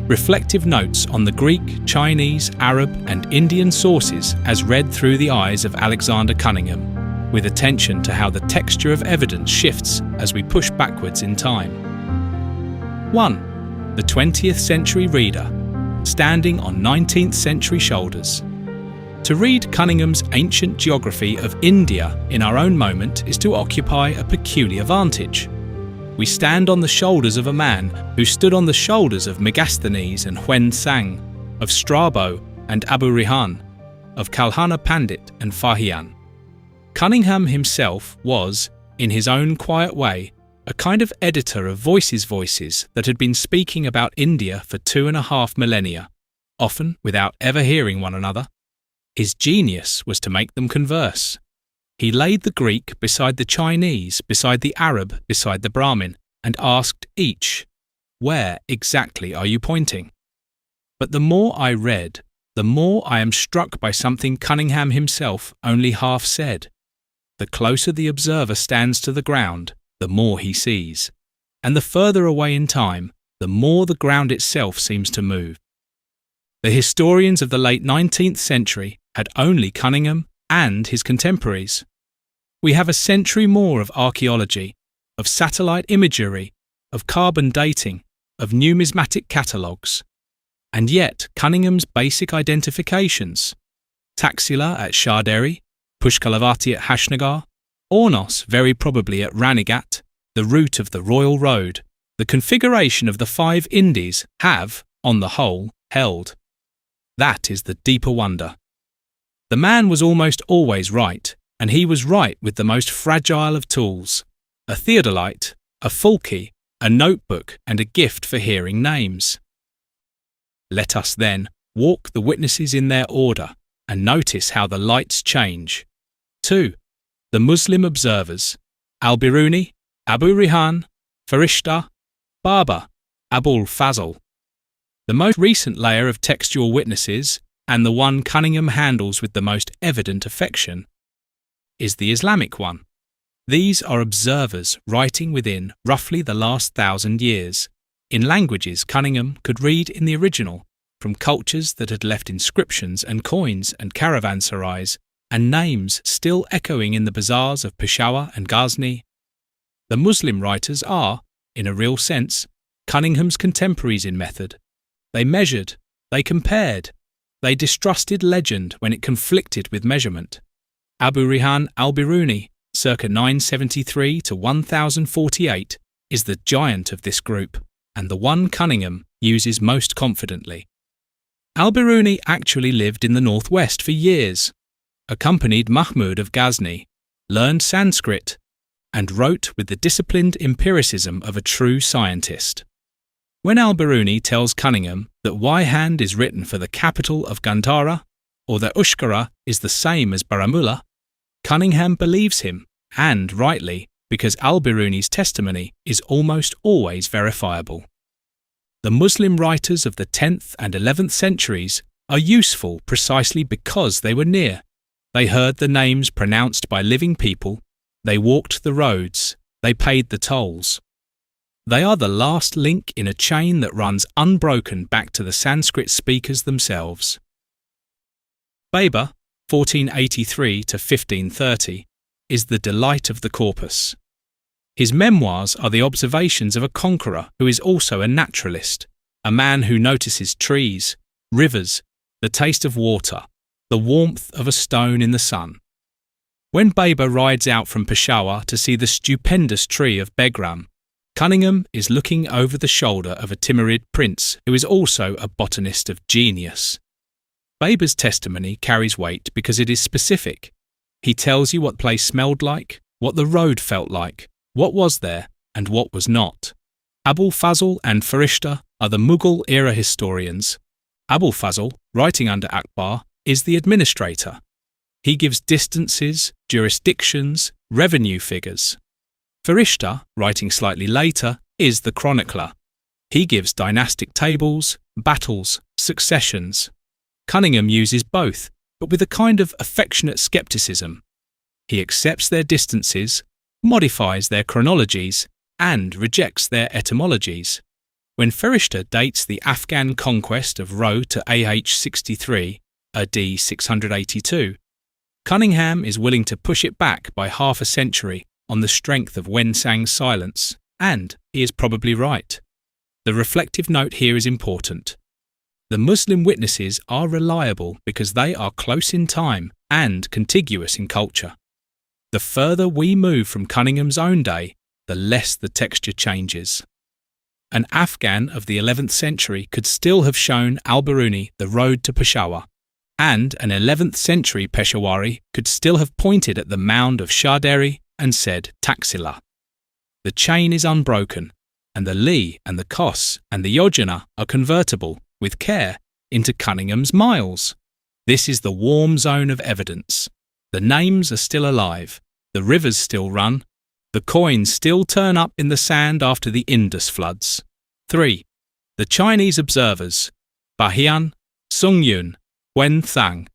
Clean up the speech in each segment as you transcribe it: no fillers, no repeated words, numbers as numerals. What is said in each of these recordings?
reflective notes on the Greek, Chinese, Arab, and Indian sources as read through the eyes of Alexander Cunningham, with attention to how the texture of evidence shifts as we push backwards in time. 1. The 20th century reader, standing on 19th century shoulders. To read Cunningham's ancient geography of India in our own moment is to occupy a peculiar vantage. We stand on the shoulders of a man who stood on the shoulders of Megasthenes and Hwen Thsang, of Strabo and Rihan, of Kalhana Pandit and Fa-Hian. Cunningham himself was, in his own quiet way, a kind of editor of voices that had been speaking about India for 2.5 millennia, often without ever hearing one another. His genius was to make them converse. He laid the Greek beside the Chinese, beside the Arab, beside the Brahmin, and asked each, "Where exactly are you pointing?" But the more I read, the more I am struck by something Cunningham himself only half said. The closer the observer stands to the ground, the more he sees, and the further away in time, the more the ground itself seems to move. The historians of the late 19th century had only Cunningham and his contemporaries. We have a century more of archaeology, of satellite imagery, of carbon dating, of numismatic catalogues. And yet Cunningham's basic identifications, Taxila at Sharderi, Pushkalavati at Hashnagar, Ornos very probably at Ranigat, the route of the Royal Road, the configuration of the 5 Indies have, on the whole, held. That is the deeper wonder. The man was almost always right, and he was right with the most fragile of tools, a theodolite, a fulki, a notebook, and a gift for hearing names. Let us then walk the witnesses in their order and notice how the lights change. 2. The Muslim observers, Al-Biruni, Abu Rihan, Ferishta, Babur, Abul Fazl. The most recent layer of textual witnesses, and the one Cunningham handles with the most evident affection, is the Islamic one. These are observers writing within roughly the last 1,000 years, in languages Cunningham could read in the original, from cultures that had left inscriptions and coins and caravanserais, and names still echoing in the bazaars of Peshawar and Ghazni. The Muslim writers are, in a real sense, Cunningham's contemporaries in method. They measured, they compared, they distrusted legend when it conflicted with measurement. Abu Rihan al-Biruni, circa 973 to 1048, is the giant of this group, and the one Cunningham uses most confidently. Al-Biruni actually lived in the northwest for years, accompanied Mahmud of Ghazni, learned Sanskrit, and wrote with the disciplined empiricism of a true scientist. When Al-Biruni tells Cunningham that Wyhand is written for the capital of Gandhara, or that Ushkara is the same as Baramulla, Cunningham believes him, and rightly, because Al-Biruni's testimony is almost always verifiable. The Muslim writers of the 10th and 11th centuries are useful precisely because they were near. They heard the names pronounced by living people, they walked the roads, they paid the tolls. They are the last link in a chain that runs unbroken back to the Sanskrit speakers themselves. Babur, 1483 to 1530, is the delight of the corpus. His memoirs are the observations of a conqueror who is also a naturalist, a man who notices trees, rivers, the taste of water, the warmth of a stone in the sun. When Babur rides out from Peshawar to see the stupendous tree of Begram, Cunningham is looking over the shoulder of a Timurid prince who is also a botanist of genius. Babur's testimony carries weight because it is specific. He tells you what the place smelled like, what the road felt like, what was there, and what was not. Abul Fazl and Ferishta are the Mughal-era historians. Abul Fazl, writing under Akbar, is the administrator. He gives distances, jurisdictions, revenue figures. Ferishta, writing slightly later, is the chronicler. He gives dynastic tables, battles, successions. Cunningham uses both, but with a kind of affectionate skepticism. He accepts their distances, modifies their chronologies, and rejects their etymologies. When Ferishta dates the Afghan conquest of Ro to AH 63, AD 682, Cunningham is willing to push it back by half a century on the strength of Hwen Thsang's silence, and he is probably right. The reflective note here is important. The Muslim witnesses are reliable because they are close in time and contiguous in culture. The further we move from Cunningham's own day, the less the texture changes. An Afghan of the 11th century could still have shown Al-Biruni the road to Peshawar, and an 11th century Peshawari could still have pointed at the mound of Sharderi and said Taxila. The chain is unbroken, and the li and the kos and the yojana are convertible, with care, into Cunningham's miles. This is the warm zone of evidence. The names are still alive, the rivers still run, the coins still turn up in the sand after the Indus floods. 3. The Chinese observers, Fa-Hian, Sungyun, Hwen Thsang.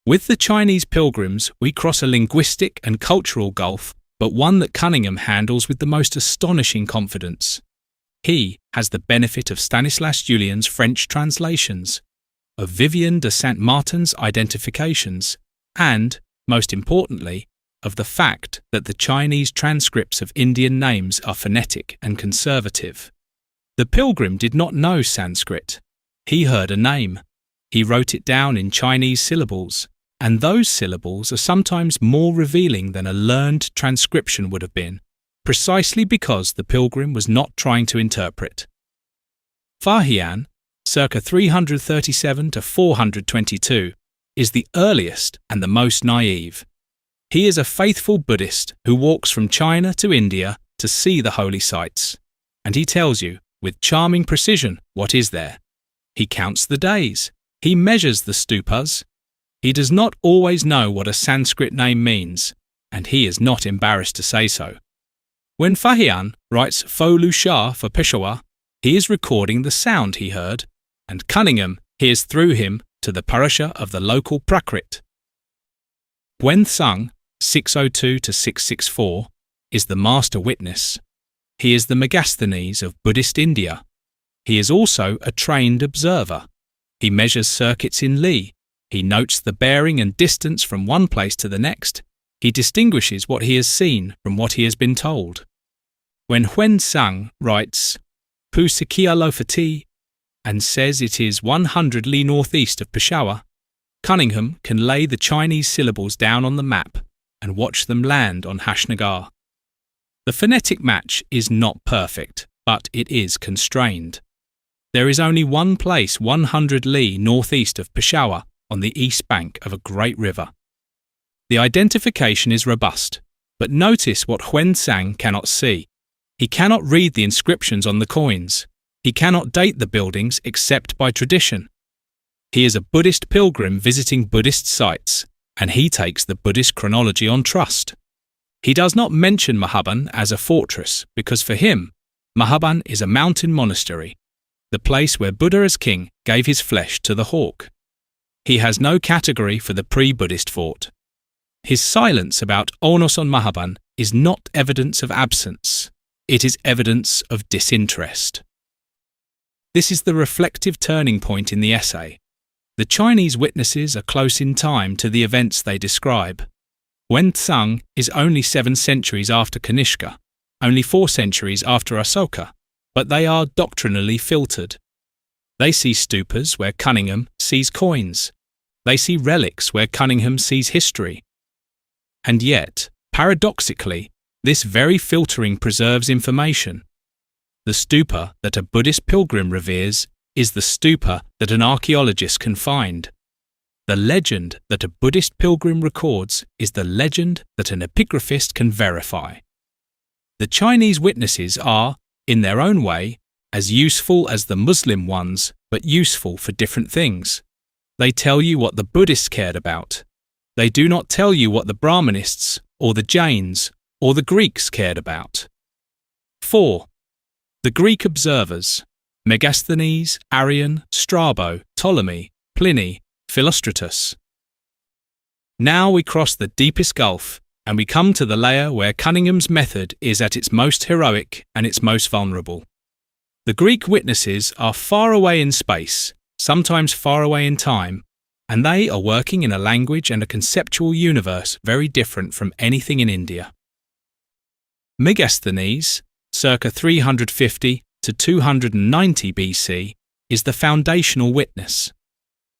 With the Chinese pilgrims, we cross a linguistic and cultural gulf, but one that Cunningham handles with the most astonishing confidence. He has the benefit of Stanislas Julien's French translations, of Vivian de Saint-Martin's identifications, and, most importantly, of the fact that the Chinese transcripts of Indian names are phonetic and conservative. The pilgrim did not know Sanskrit. He heard a name. He wrote it down in Chinese syllables, and those syllables are sometimes more revealing than a learned transcription would have been, precisely because the pilgrim was not trying to interpret. Fa-Hian, circa 337 to 422, is the earliest and the most naive. He is a faithful Buddhist who walks from China to India to see the holy sites, and he tells you, with charming precision, what is there. He counts the days. He measures the stupas. He does not always know what a Sanskrit name means, and he is not embarrassed to say so. When Fa-Hian writes Fo Lu Sha for Peshawar, he is recording the sound he heard, and Cunningham hears through him to the parasha of the local Prakrit. Hwen Thsang, 602 to 664, is the master witness. He is the Megasthenes of Buddhist India. He is also a trained observer. He measures circuits in li. He notes the bearing and distance from one place to the next. He distinguishes what he has seen from what he has been told. When Hwen Thsang writes Pusikia Lofati and says it is 100 li northeast of Peshawar, Cunningham can lay the Chinese syllables down on the map and watch them land on Hashnagar. The phonetic match is not perfect, but it is constrained. There is only one place 100 li northeast of Peshawar on the east bank of a great river. The identification is robust, but notice what Hwen Thsang cannot see. He cannot read the inscriptions on the coins. He cannot date the buildings except by tradition. He is a Buddhist pilgrim visiting Buddhist sites, and he takes the Buddhist chronology on trust. He does not mention Mahaban as a fortress because for him, Mahaban is a mountain monastery, the place where Buddha as king gave his flesh to the hawk. He has no category for the pre-Buddhist fort. His silence about Onos on Mahaban is not evidence of absence. It is evidence of disinterest. This is the reflective turning point in the essay. The Chinese witnesses are close in time to the events they describe. Hwen Thsang is only 7 centuries after Kanishka, only 4 centuries after Asoka, but they are doctrinally filtered. They see stupas where Cunningham sees coins. They see relics where Cunningham sees history. And yet, paradoxically, this very filtering preserves information. The stupa that a Buddhist pilgrim reveres is the stupa that an archaeologist can find. The legend that a Buddhist pilgrim records is the legend that an epigraphist can verify. The Chinese witnesses are, in their own way, as useful as the Muslim ones, but useful for different things. They tell you what the Buddhists cared about. They do not tell you what the Brahmanists, or the Jains, or the Greeks cared about. 4. The Greek observers, Megasthenes, Arrian, Strabo, Ptolemy, Pliny, Philostratus. Now we cross the deepest gulf, and we come to the layer where Cunningham's method is at its most heroic and its most vulnerable. The Greek witnesses are far away in space, sometimes far away in time, and they are working in a language and a conceptual universe very different from anything in India. Megasthenes, circa 350 to 290 BC, is the foundational witness.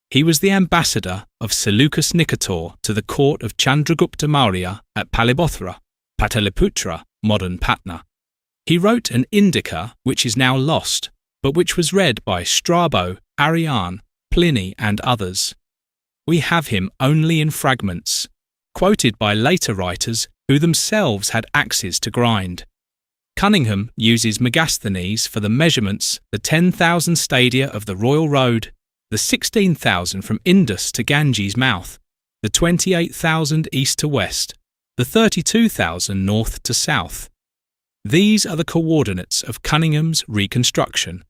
He was the ambassador of Seleucus Nicator to the court of Chandragupta Maurya at Palibothra, Pataliputra, modern Patna. He wrote an Indica which is now lost, but which was read by Strabo, Rihan, Pliny and others. We have him only in fragments, quoted by later writers who themselves had axes to grind. Cunningham uses Megasthenes for the measurements, the 10,000 stadia of the Royal Road, the 16,000 from Indus to Ganges' mouth, the 28,000 east to west, the 32,000 north to south. These are the coordinates of Cunningham's reconstruction.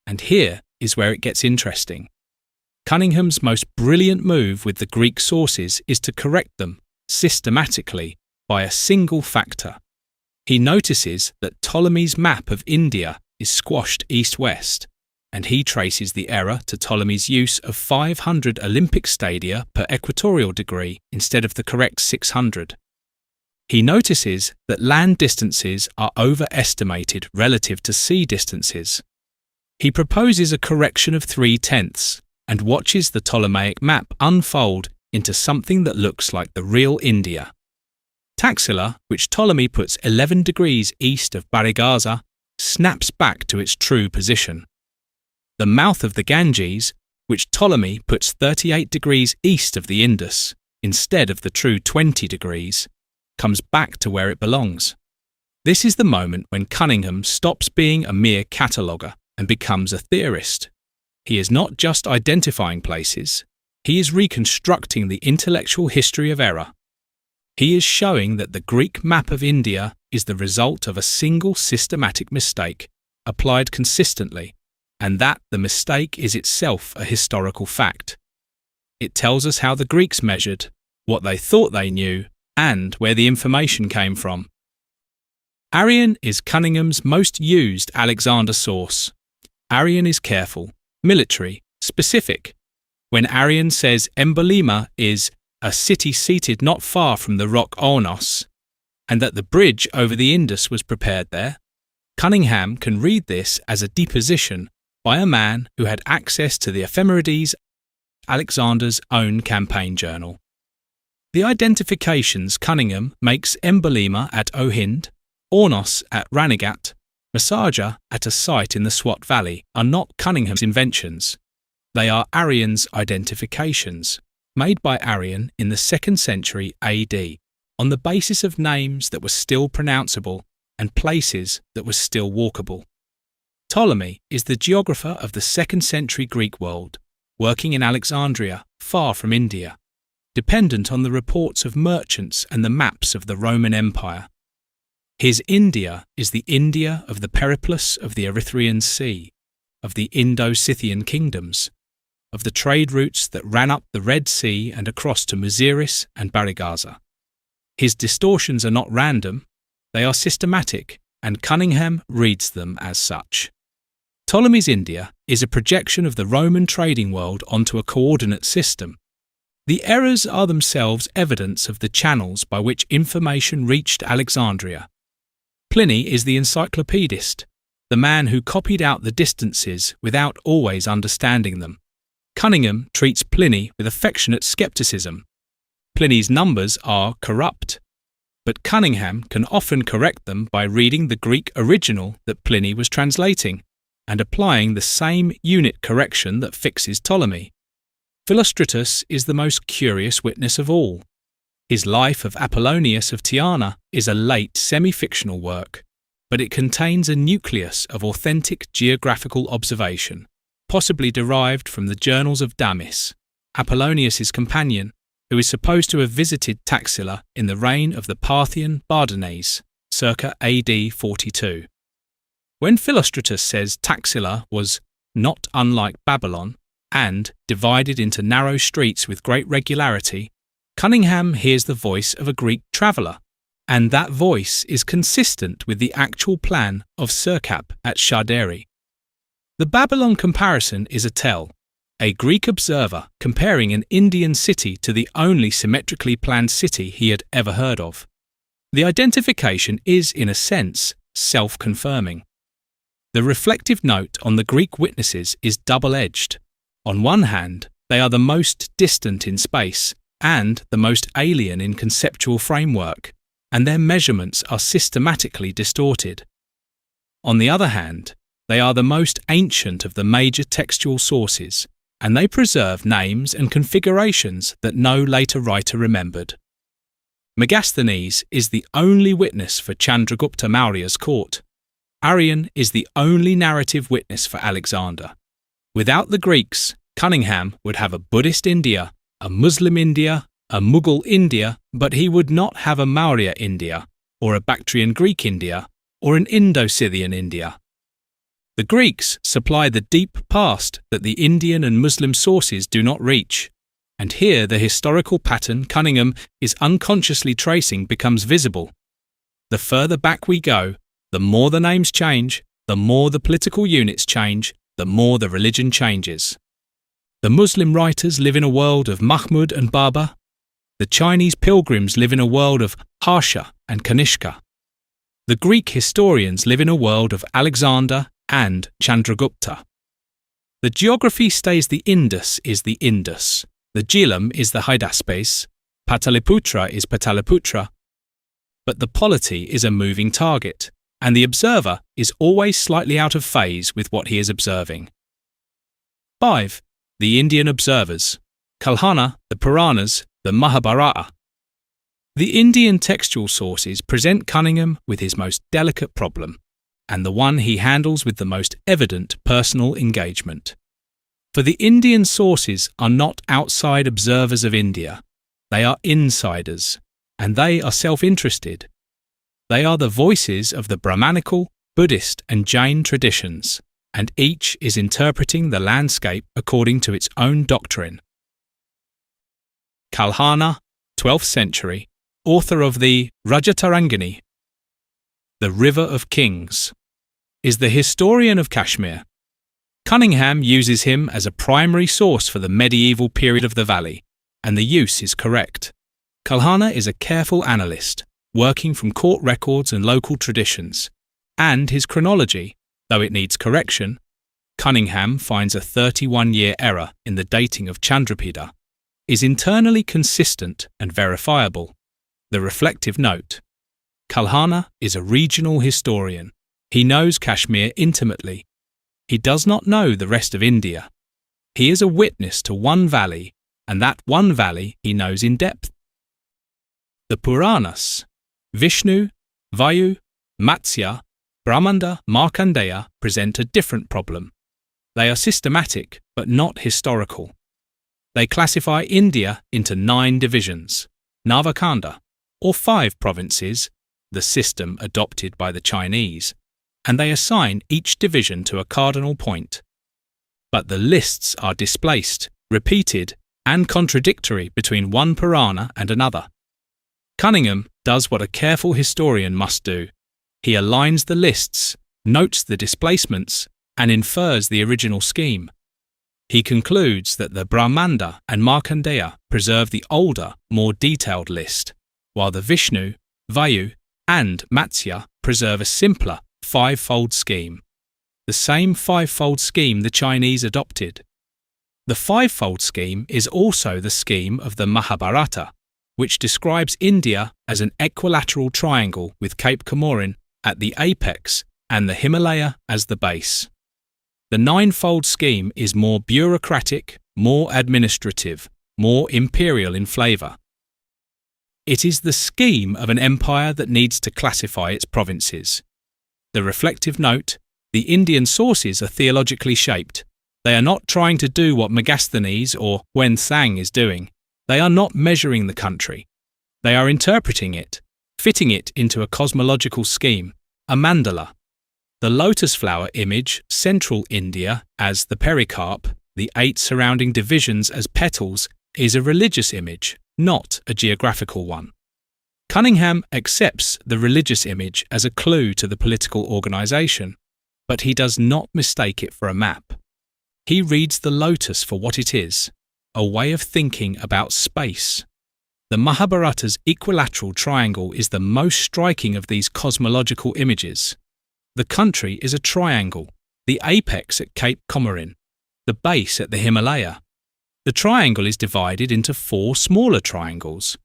And here is where it gets interesting. Cunningham's most brilliant move with the Greek sources is to correct them, systematically, by a single factor. He notices that Ptolemy's map of India is squashed east-west, and he traces the error to Ptolemy's use of 500 Olympic stadia per equatorial degree instead of the correct 600. He notices that land distances are overestimated relative to sea distances. He proposes a correction of 3/10 and watches the Ptolemaic map unfold into something that looks like the real India. Taxila, which Ptolemy puts 11 degrees east of Barigaza, snaps back to its true position. The mouth of the Ganges, which Ptolemy puts 38 degrees east of the Indus, instead of the true 20 degrees, comes back to where it belongs. This is the moment when Cunningham stops being a mere cataloguer and becomes a theorist. He is not just identifying places, he is reconstructing the intellectual history of error. He is showing that the Greek map of India is the result of a single systematic mistake, applied consistently, and that the mistake is itself a historical fact. It tells us how the Greeks measured, what they thought they knew, and where the information came from. Arrian is Cunningham's most used Alexander source. Arrian is careful, military, specific. When Arrian says Embolima is a city seated not far from the rock Onos, and that the bridge over the Indus was prepared there, Cunningham can read this as a deposition by a man who had access to the ephemerides, Alexander's own campaign journal. The identifications Cunningham makes Embolima at Ohind, Ornos at Ranigat, Masaja at a site in the Swat Valley are not Cunningham's inventions. They are Arrian's identifications, made by Arrian in the 2nd century AD, on the basis of names that were still pronounceable and places that were still walkable. Ptolemy is the geographer of the 2nd century Greek world, working in Alexandria, far from India, dependent on the reports of merchants and the maps of the Roman Empire. His India is the India of the periplus of the Erythraean Sea, of the Indo-Scythian kingdoms, of the trade routes that ran up the Red Sea and across to Muziris and Barigaza. His distortions are not random, they are systematic, and Cunningham reads them as such. Ptolemy's India is a projection of the Roman trading world onto a coordinate system. The errors are themselves evidence of the channels by which information reached Alexandria. Pliny is the encyclopedist, the man who copied out the distances without always understanding them. Cunningham treats Pliny with affectionate skepticism. Pliny's numbers are corrupt, but Cunningham can often correct them by reading the Greek original that Pliny was translating and applying the same unit correction that fixes Ptolemy. Philostratus is the most curious witness of all. His Life of Apollonius of Tyana is a late semi-fictional work, but it contains a nucleus of authentic geographical observation, possibly derived from the journals of Damis, Apollonius's companion, who is supposed to have visited Taxila in the reign of the Parthian Bardanes, circa AD 42. When Philostratus says Taxila was not unlike Babylon, and divided into narrow streets with great regularity, Cunningham hears the voice of a Greek traveller, and that voice is consistent with the actual plan of Sirkap at Shaderi. The Babylon comparison is a tell, a Greek observer comparing an Indian city to the only symmetrically planned city he had ever heard of. The identification is, in a sense, self-confirming. The reflective note on the Greek witnesses is double-edged. On one hand, they are the most distant in space and the most alien in conceptual framework, and their measurements are systematically distorted. On the other hand, they are the most ancient of the major textual sources, and they preserve names and configurations that no later writer remembered. Megasthenes is the only witness for Chandragupta Maurya's court. Arrian is the only narrative witness for Alexander. Without the Greeks, Cunningham would have a Buddhist India, a Muslim India, a Mughal India, but he would not have a Maurya India, or a Bactrian Greek India, or an Indo-Scythian India. The Greeks supply the deep past that the Indian and Muslim sources do not reach, and here the historical pattern Cunningham is unconsciously tracing becomes visible. The further back we go, the more the names change, the more the political units change, the more the religion changes. The Muslim writers live in a world of Mahmud and Babur. The Chinese pilgrims live in a world of Harsha and Kanishka. The Greek historians live in a world of Alexander and Chandragupta. The geography stays the Indus is the Indus, the Jhelum is the Hydaspes, Pataliputra is Pataliputra, but the polity is a moving target, and the observer is always slightly out of phase with what he is observing. 5. The Indian observers, Kalhana, the Puranas, the Mahabharata. The Indian textual sources present Cunningham with his most delicate problem, and the one he handles with the most evident personal engagement. For the Indian sources are not outside observers of India, they are insiders, and they are self-interested. They are the voices of the Brahmanical, Buddhist and Jain traditions, and each is interpreting the landscape according to its own doctrine. Kalhana, 12th century, author of the Rajatarangini, The River of Kings, is the historian of Kashmir. Cunningham uses him as a primary source for the medieval period of the valley, and the use is correct. Kalhana is a careful analyst, working from court records and local traditions, and his chronology, though it needs correction, Cunningham finds a 31-year error in the dating of Chandrapada, is internally consistent and verifiable. The reflective note: Kalhana is a regional historian. He knows Kashmir intimately. He does not know the rest of India. He is a witness to one valley, and that one valley he knows in depth. The Puranas, Vishnu, Vayu, Matsya, Brahmanda, Markandeya present a different problem. They are systematic, but not historical. They classify India into 9 divisions, Navakanda, or 5 provinces, the system adopted by the Chinese, and they assign each division to a cardinal point. But the lists are displaced, repeated, and contradictory between one Purana and another. Cunningham does what a careful historian must do. He aligns the lists, notes the displacements, and infers the original scheme. He concludes that the Brahmanda and Markandeya preserve the older, more detailed list, while the Vishnu, Vayu, and Matsya preserve a simpler, 5-fold scheme, the same 5-fold scheme the Chinese adopted. The 5-fold scheme is also the scheme of the Mahabharata, which describes India as an equilateral triangle with Cape Comorin at the apex and the Himalaya as the base. The 9-fold scheme is more bureaucratic, more administrative, more imperial in flavour. It is the scheme of an empire that needs to classify its provinces. The reflective note: the Indian sources are theologically shaped. They are not trying to do what Megasthenes or Hwen Thsang is doing. They are not measuring the country. They are interpreting it, fitting it into a cosmological scheme, a mandala. The lotus flower image, central India as the pericarp, the 8 surrounding divisions as petals, is a religious image, not a geographical one. Cunningham accepts the religious image as a clue to the political organisation, but he does not mistake it for a map. He reads the lotus for what it is, a way of thinking about space. The Mahabharata's equilateral triangle is the most striking of these cosmological images. The country is a triangle, the apex at Cape Comorin, the base at the Himalaya. The triangle is divided into 4 smaller triangles.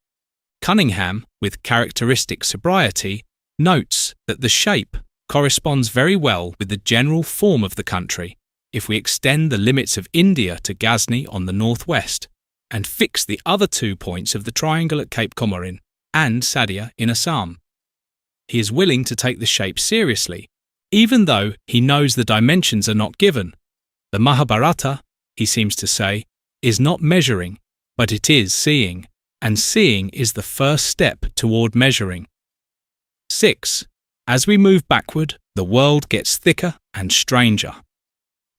Cunningham, with characteristic sobriety, notes that the shape corresponds very well with the general form of the country if we extend the limits of India to Ghazni on the northwest and fix the other 2 points of the triangle at Cape Comorin and Sadia in Assam. He is willing to take the shape seriously, even though he knows the dimensions are not given. The Mahabharata, he seems to say, is not measuring, but it is seeing, and seeing is the first step toward measuring. 6. As we move backward, the world gets thicker and stranger.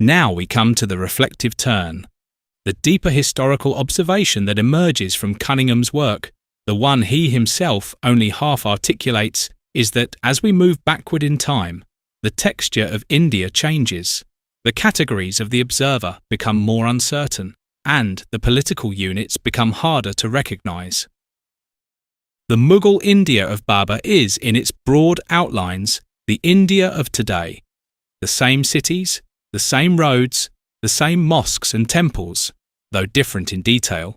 Now we come to the reflective turn. The deeper historical observation that emerges from Cunningham's work, the one he himself only half articulates, is that as we move backward in time, the texture of India changes. The categories of the observer become more uncertain, and the political units become harder to recognize. The Mughal India of Babur is, in its broad outlines, the India of today. The same cities, the same roads, the same mosques and temples, though different in detail,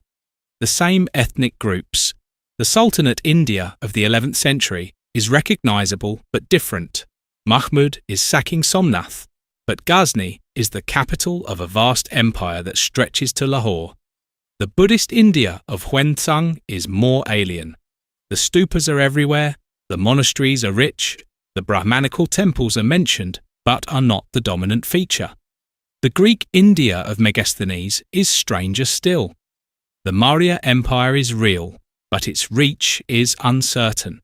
the same ethnic groups. The Sultanate India of the 11th century is recognizable but different. Mahmud is sacking Somnath, but Ghazni is the capital of a vast empire that stretches to Lahore. The Buddhist India of Hwen Thsang is more alien. The stupas are everywhere, the monasteries are rich, the Brahmanical temples are mentioned, but are not the dominant feature. The Greek India of Megasthenes is stranger still. The Maurya Empire is real, but its reach is uncertain.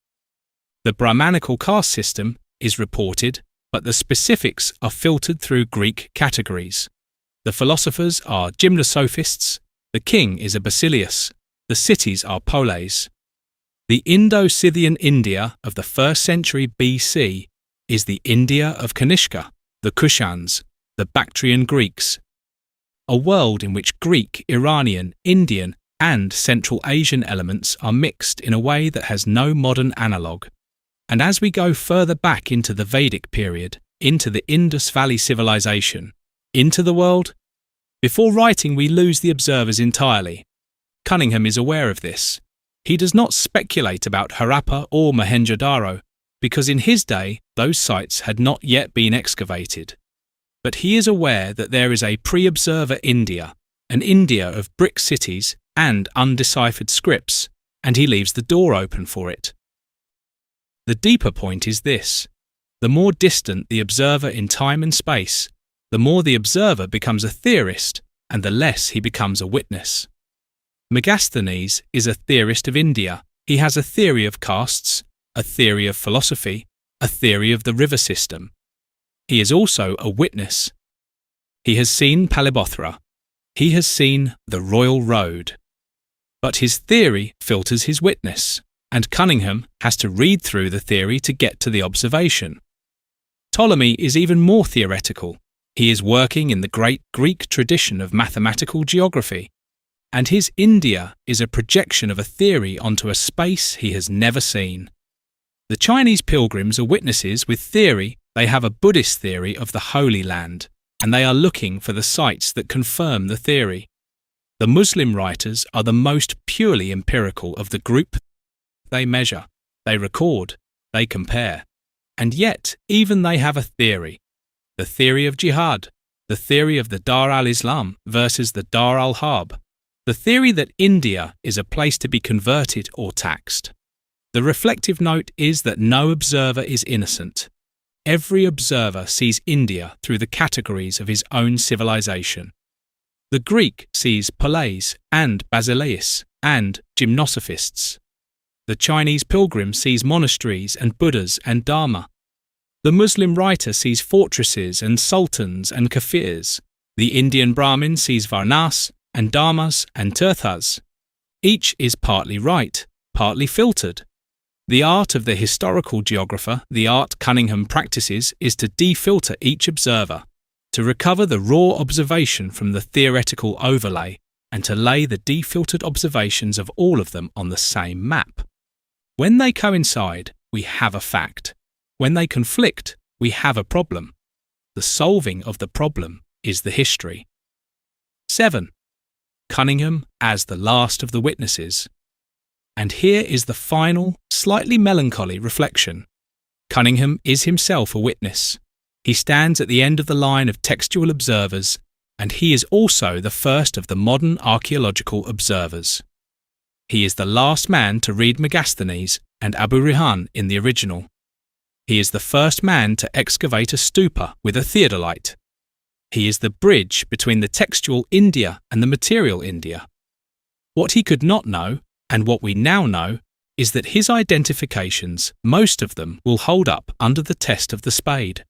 The Brahmanical caste system is reported, but the specifics are filtered through Greek categories. The philosophers are gymnosophists, the king is a Basilius, the cities are polis. The Indo-Scythian India of the 1st century BC is the India of Kanishka, the Kushans, the Bactrian Greeks. A world in which Greek, Iranian, Indian, and Central Asian elements are mixed in a way that has no modern analogue. And as we go further back into the Vedic period, into the Indus Valley civilization, into the world, before writing we lose the observers entirely. Cunningham is aware of this. He does not speculate about Harappa or Mohenjo-daro, because in his day those sites had not yet been excavated. But he is aware that there is a pre-observer India, an India of brick cities and undeciphered scripts, and he leaves the door open for it. The deeper point is this: the more distant the observer in time and space, the more the observer becomes a theorist and the less he becomes a witness. Megasthenes is a theorist of India. He has a theory of castes, a theory of philosophy, a theory of the river system. He is also a witness. He has seen Palibothra. He has seen the Royal Road. But his theory filters his witness, and Cunningham has to read through the theory to get to the observation. Ptolemy is even more theoretical. He is working in the great Greek tradition of mathematical geography, and his India is a projection of a theory onto a space he has never seen. The Chinese pilgrims are witnesses with theory. They have a Buddhist theory of the Holy Land, and they are looking for the sites that confirm the theory. The Muslim writers are the most purely empirical of the group. They measure, they record, they compare. And yet, even they have a theory. The theory of jihad, the theory of the Dar al-Islam versus the Dar al-Harb, the theory that India is a place to be converted or taxed. The reflective note is that no observer is innocent. Every observer sees India through the categories of his own civilization. The Greek sees polis and basileis and gymnosophists. The Chinese pilgrim sees monasteries and Buddhas and Dharma. The Muslim writer sees fortresses and sultans and kafirs. The Indian Brahmin sees Varnas and Dharmas and Tirthas. Each is partly right, partly filtered. The art of the historical geographer, the art Cunningham practices, is to defilter each observer, to recover the raw observation from the theoretical overlay, and to lay the defiltered observations of all of them on the same map. When they coincide, we have a fact. When they conflict, we have a problem. The solving of the problem is the history. 7. Cunningham as the last of the witnesses. And here is the final, slightly melancholy reflection. Cunningham is himself a witness. He stands at the end of the line of textual observers, and he is also the first of the modern archaeological observers. He is the last man to read Megasthenes and Rihan in the original. He is the first man to excavate a stupa with a theodolite. He is the bridge between the textual India and the material India. What he could not know, and what we now know, is that his identifications, most of them, will hold up under the test of the spade.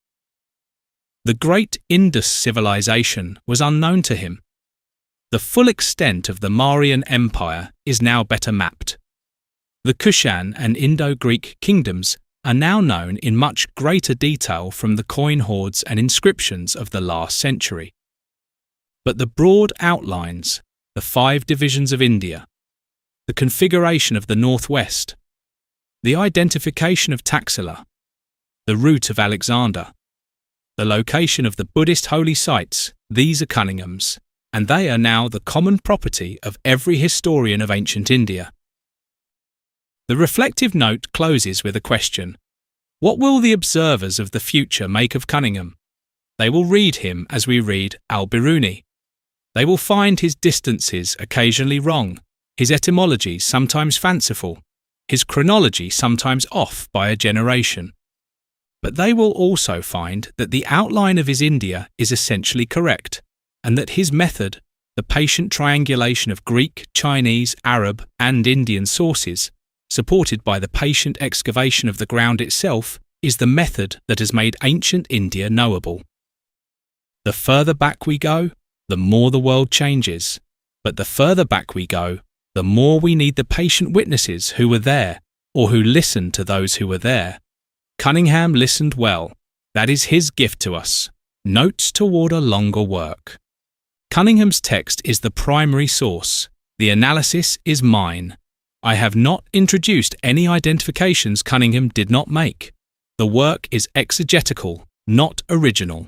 The great Indus civilization was unknown to him. The full extent of the Mauryan Empire is now better mapped. The Kushan and Indo-Greek kingdoms are now known in much greater detail from the coin hoards and inscriptions of the last century. But the broad outlines, the 5 divisions of India, the configuration of the northwest, the identification of Taxila, the route of Alexander, the location of the Buddhist holy sites, these are Cunningham's, and they are now the common property of every historian of ancient India. The reflective note closes with a question. What will the observers of the future make of Cunningham? They will read him as we read Al-Biruni. They will find his distances occasionally wrong, his etymology sometimes fanciful, his chronology sometimes off by a generation. But they will also find that the outline of his India is essentially correct, and that his method, the patient triangulation of Greek, Chinese, Arab, and Indian sources, supported by the patient excavation of the ground itself, is the method that has made ancient India knowable. The further back we go, the more the world changes, but the further back we go, the more we need the patient witnesses who were there, or who listened to those who were there. Cunningham listened well. That is his gift to us. Notes toward a longer work. Cunningham's text is the primary source. The analysis is mine. I have not introduced any identifications Cunningham did not make. The work is exegetical, not original.